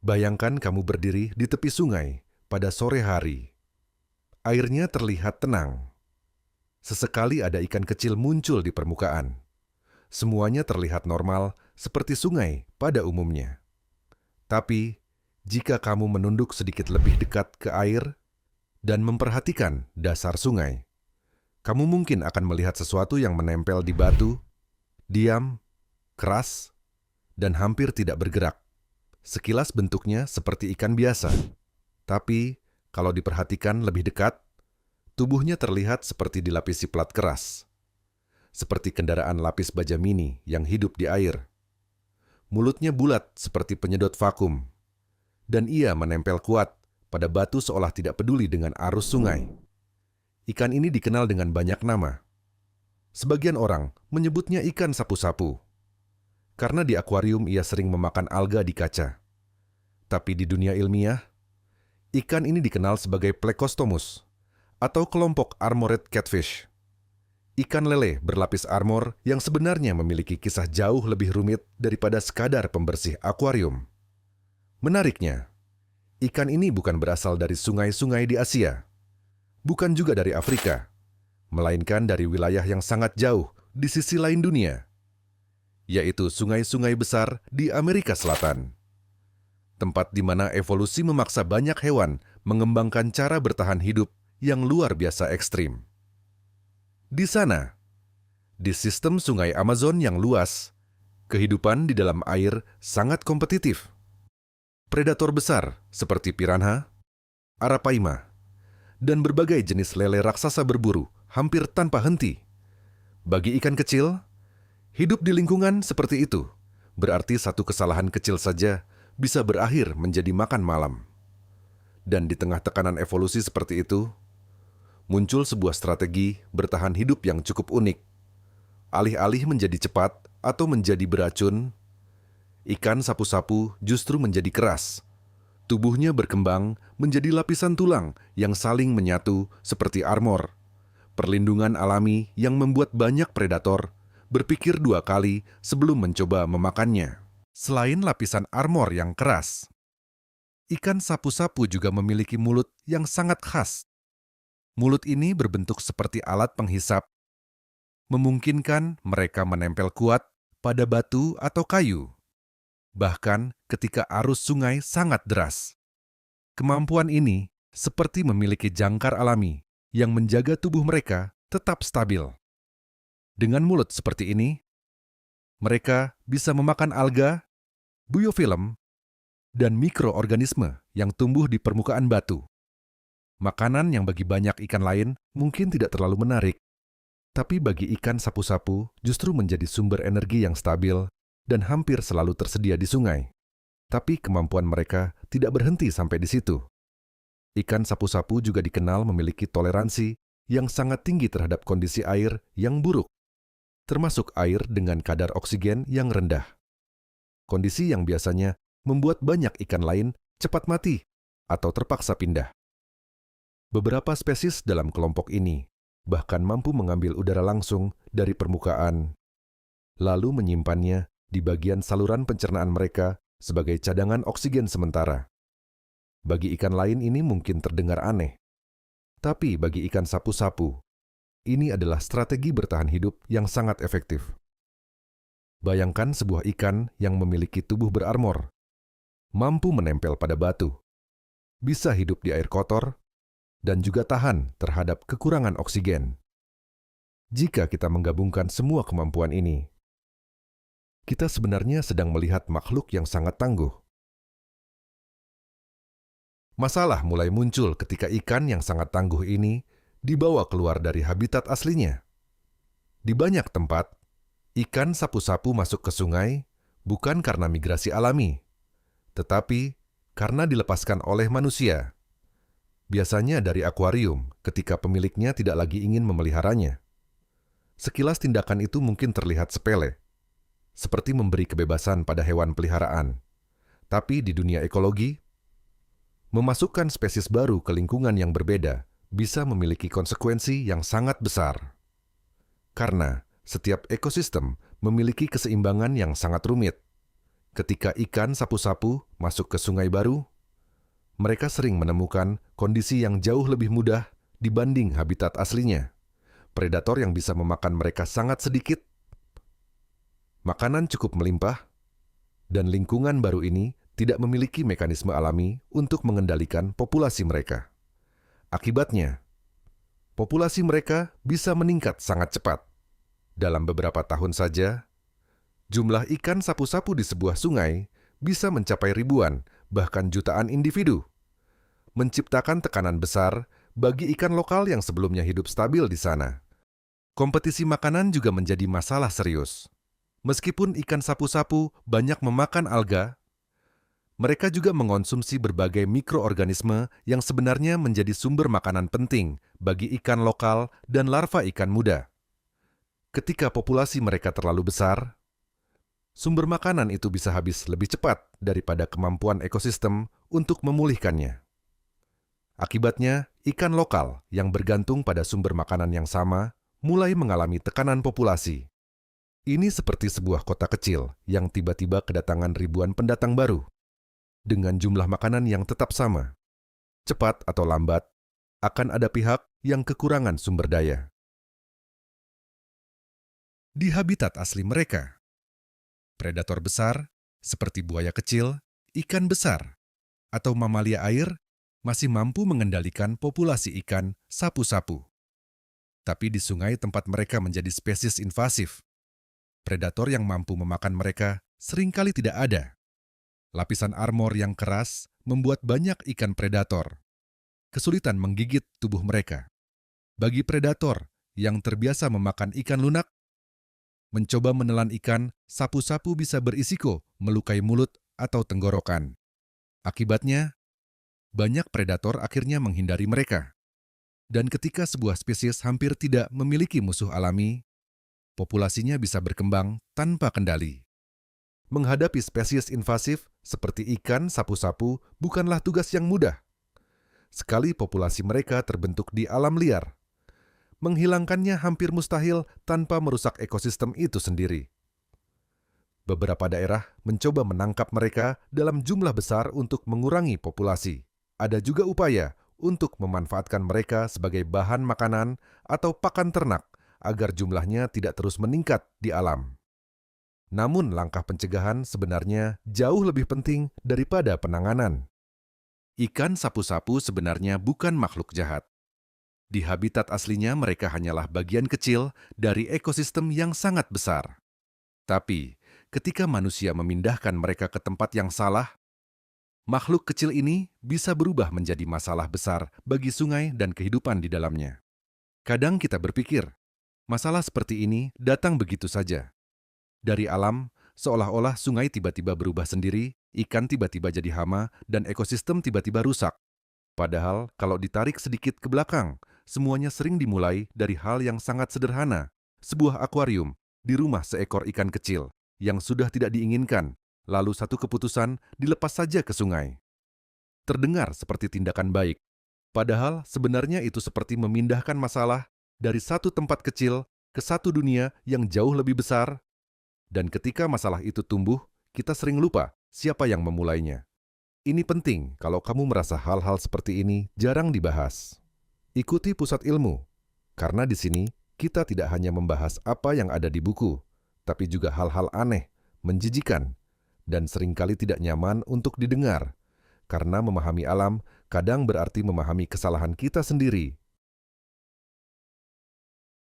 Bayangkan kamu berdiri di tepi sungai pada sore hari. Airnya terlihat tenang. Sesekali ada ikan kecil muncul di permukaan. Semuanya terlihat normal seperti sungai pada umumnya. Tapi, jika kamu menunduk sedikit lebih dekat ke air dan memperhatikan dasar sungai, kamu mungkin akan melihat sesuatu yang menempel di batu, diam, keras, dan hampir tidak bergerak. Sekilas bentuknya seperti ikan biasa. Tapi, kalau diperhatikan lebih dekat, tubuhnya terlihat seperti dilapisi plat keras. Seperti kendaraan lapis baja mini yang hidup di air. Mulutnya bulat seperti penyedot vakum. Dan ia menempel kuat pada batu seolah tidak peduli dengan arus sungai. Ikan ini dikenal dengan banyak nama. Sebagian orang menyebutnya ikan sapu-sapu. Karena di akuarium ia sering memakan alga di kaca. Tapi di dunia ilmiah, ikan ini dikenal sebagai Plecostomus atau kelompok armored catfish. Ikan lele berlapis armor yang sebenarnya memiliki kisah jauh lebih rumit daripada sekadar pembersih akuarium. Menariknya, ikan ini bukan berasal dari sungai-sungai di Asia, bukan juga dari Afrika, melainkan dari wilayah yang sangat jauh di sisi lain dunia, yaitu sungai-sungai besar di Amerika Selatan. Tempat di mana evolusi memaksa banyak hewan mengembangkan cara bertahan hidup yang luar biasa ekstrim. Di sana, di sistem sungai Amazon yang luas, kehidupan di dalam air sangat kompetitif. Predator besar seperti piranha, arapaima, dan berbagai jenis lele raksasa berburu hampir tanpa henti. Bagi ikan kecil, hidup di lingkungan seperti itu berarti satu kesalahan kecil saja bisa berakhir menjadi makan malam. Dan di tengah tekanan evolusi seperti itu, muncul sebuah strategi bertahan hidup yang cukup unik. Alih-alih menjadi cepat atau menjadi beracun, ikan sapu-sapu justru menjadi keras. Tubuhnya berkembang menjadi lapisan tulang yang saling menyatu seperti armor. Perlindungan alami yang membuat banyak predator berpikir dua kali sebelum mencoba memakannya. Selain lapisan armor yang keras, ikan sapu-sapu juga memiliki mulut yang sangat khas. Mulut ini berbentuk seperti alat penghisap, memungkinkan mereka menempel kuat pada batu atau kayu, bahkan ketika arus sungai sangat deras. Kemampuan ini seperti memiliki jangkar alami yang menjaga tubuh mereka tetap stabil. Dengan mulut seperti ini, mereka bisa memakan alga, biofilm, dan mikroorganisme yang tumbuh di permukaan batu. Makanan yang bagi banyak ikan lain mungkin tidak terlalu menarik, tapi bagi ikan sapu-sapu justru menjadi sumber energi yang stabil dan hampir selalu tersedia di sungai. Tapi kemampuan mereka tidak berhenti sampai di situ. Ikan sapu-sapu juga dikenal memiliki toleransi yang sangat tinggi terhadap kondisi air yang buruk, termasuk air dengan kadar oksigen yang rendah. Kondisi yang biasanya membuat banyak ikan lain cepat mati atau terpaksa pindah. Beberapa spesies dalam kelompok ini bahkan mampu mengambil udara langsung dari permukaan, lalu menyimpannya di bagian saluran pencernaan mereka sebagai cadangan oksigen sementara. Bagi ikan lain ini mungkin terdengar aneh, tapi bagi ikan sapu-sapu, ini adalah strategi bertahan hidup yang sangat efektif. Bayangkan sebuah ikan yang memiliki tubuh berarmor, mampu menempel pada batu, bisa hidup di air kotor, dan juga tahan terhadap kekurangan oksigen. Jika kita menggabungkan semua kemampuan ini, kita sebenarnya sedang melihat makhluk yang sangat tangguh. Masalah mulai muncul ketika ikan yang sangat tangguh ini dibawa keluar dari habitat aslinya. Di banyak tempat, ikan sapu-sapu masuk ke sungai bukan karena migrasi alami, tetapi karena dilepaskan oleh manusia. Biasanya dari akuarium ketika pemiliknya tidak lagi ingin memeliharanya. Sekilas tindakan itu mungkin terlihat sepele, seperti memberi kebebasan pada hewan peliharaan. Tapi di dunia ekologi, memasukkan spesies baru ke lingkungan yang berbeda bisa memiliki konsekuensi yang sangat besar. Karena setiap ekosistem memiliki keseimbangan yang sangat rumit, Ketika ikan sapu-sapu masuk ke sungai baru, mereka sering menemukan kondisi yang jauh lebih mudah dibanding habitat aslinya. Predator yang bisa memakan mereka sangat sedikit, makanan cukup melimpah, dan lingkungan baru ini tidak memiliki mekanisme alami untuk mengendalikan populasi mereka. Akibatnya, populasi mereka bisa meningkat sangat cepat. Dalam beberapa tahun saja, jumlah ikan sapu-sapu di sebuah sungai bisa mencapai ribuan, bahkan jutaan individu, menciptakan tekanan besar bagi ikan lokal yang sebelumnya hidup stabil di sana. Kompetisi makanan juga menjadi masalah serius. Meskipun ikan sapu-sapu banyak memakan alga, mereka juga mengonsumsi berbagai mikroorganisme yang sebenarnya menjadi sumber makanan penting bagi ikan lokal dan larva ikan muda. Ketika populasi mereka terlalu besar, sumber makanan itu bisa habis lebih cepat daripada kemampuan ekosistem untuk memulihkannya. Akibatnya, ikan lokal yang bergantung pada sumber makanan yang sama mulai mengalami tekanan populasi. Ini seperti sebuah kota kecil yang tiba-tiba kedatangan ribuan pendatang baru. Dengan jumlah makanan yang tetap sama, cepat atau lambat, akan ada pihak yang kekurangan sumber daya. Di habitat asli mereka, predator besar seperti buaya kecil, ikan besar, atau mamalia air masih mampu mengendalikan populasi ikan sapu-sapu. Tapi di sungai tempat mereka menjadi spesies invasif, predator yang mampu memakan mereka seringkali tidak ada. Lapisan armor yang keras membuat banyak ikan predator kesulitan menggigit tubuh mereka. Bagi predator yang terbiasa memakan ikan lunak, mencoba menelan ikan sapu-sapu bisa berisiko melukai mulut atau tenggorokan. Akibatnya, banyak predator akhirnya menghindari mereka. Dan ketika sebuah spesies hampir tidak memiliki musuh alami, populasinya bisa berkembang tanpa kendali. Menghadapi spesies invasif seperti ikan sapu-sapu bukanlah tugas yang mudah. Sekali populasi mereka terbentuk di alam liar, menghilangkannya hampir mustahil tanpa merusak ekosistem itu sendiri. Beberapa daerah mencoba menangkap mereka dalam jumlah besar untuk mengurangi populasi. Ada juga upaya untuk memanfaatkan mereka sebagai bahan makanan atau pakan ternak agar jumlahnya tidak terus meningkat di alam. Namun langkah pencegahan sebenarnya jauh lebih penting daripada penanganan. Ikan sapu-sapu sebenarnya bukan makhluk jahat. Di habitat aslinya mereka hanyalah bagian kecil dari ekosistem yang sangat besar. Tapi ketika manusia memindahkan mereka ke tempat yang salah, makhluk kecil ini bisa berubah menjadi masalah besar bagi sungai dan kehidupan di dalamnya. Kadang kita berpikir, masalah seperti ini datang begitu saja. Dari alam, seolah-olah sungai tiba-tiba berubah sendiri, ikan tiba-tiba jadi hama, dan ekosistem tiba-tiba rusak. Padahal, kalau ditarik sedikit ke belakang, semuanya sering dimulai dari hal yang sangat sederhana. Sebuah akuarium di rumah seekor ikan kecil yang sudah tidak diinginkan, lalu satu keputusan dilepas saja ke sungai. Terdengar seperti tindakan baik, padahal sebenarnya itu seperti memindahkan masalah dari satu tempat kecil ke satu dunia yang jauh lebih besar. Dan ketika masalah itu tumbuh, kita sering lupa siapa yang memulainya. Ini penting kalau kamu merasa hal-hal seperti ini jarang dibahas. Ikuti Pusat Ilmu, karena di sini kita tidak hanya membahas apa yang ada di buku, tapi juga hal-hal aneh, menjijikan, dan seringkali tidak nyaman untuk didengar. Karena memahami alam kadang berarti memahami kesalahan kita sendiri